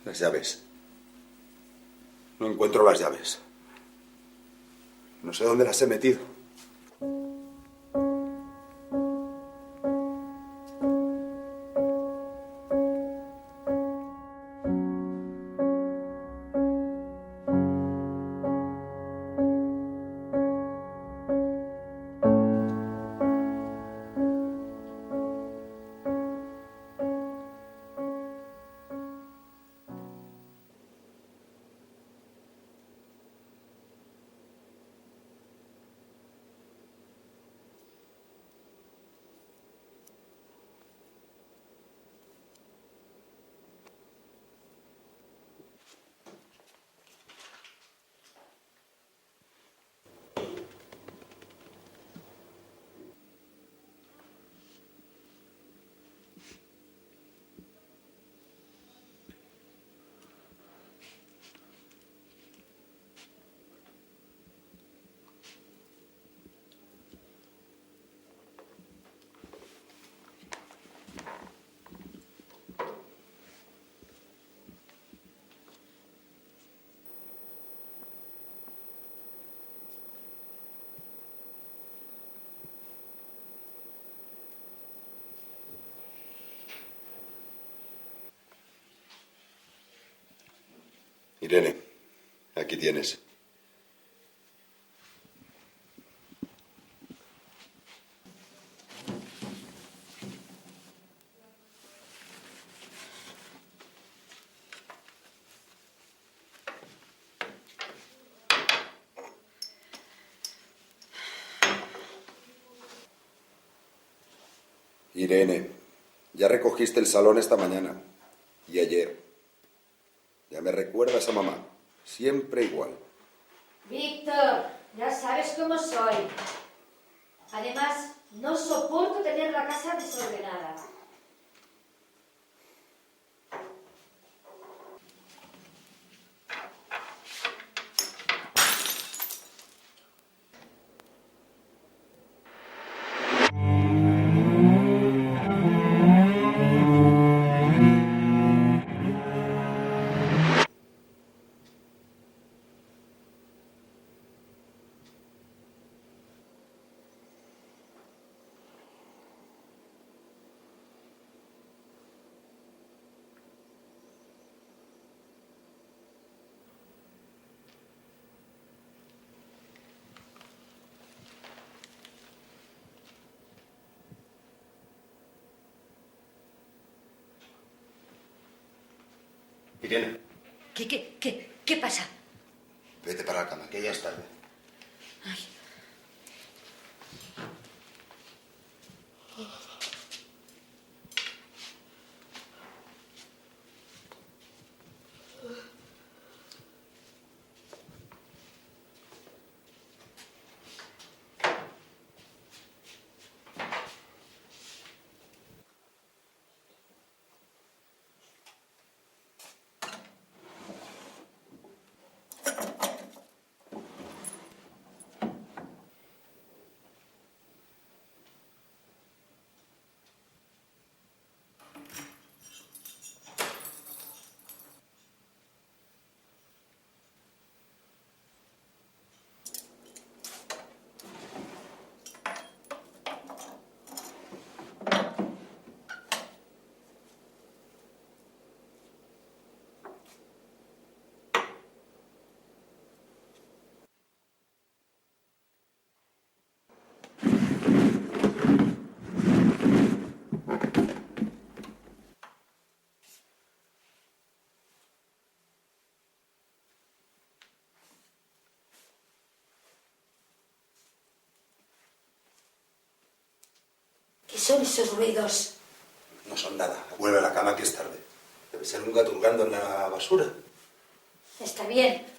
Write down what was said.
Las llaves. No encuentro las llaves. No sé dónde las he metido. Irene, aquí tienes. Irene, ya recogiste el salón esta mañana y ayer. Ya me recuerdas a mamá. Siempre igual. Víctor, ya sabes cómo soy. Además, no soporto tener la casa desordenada. Irene, ¿Qué pasa? vete para la cama, que ya es tarde. Ay. ¿Qué son esos ruidos? No son nada. Vuelve a la cama, que es tarde. Debe ser un gato hurgando en la basura. Está bien.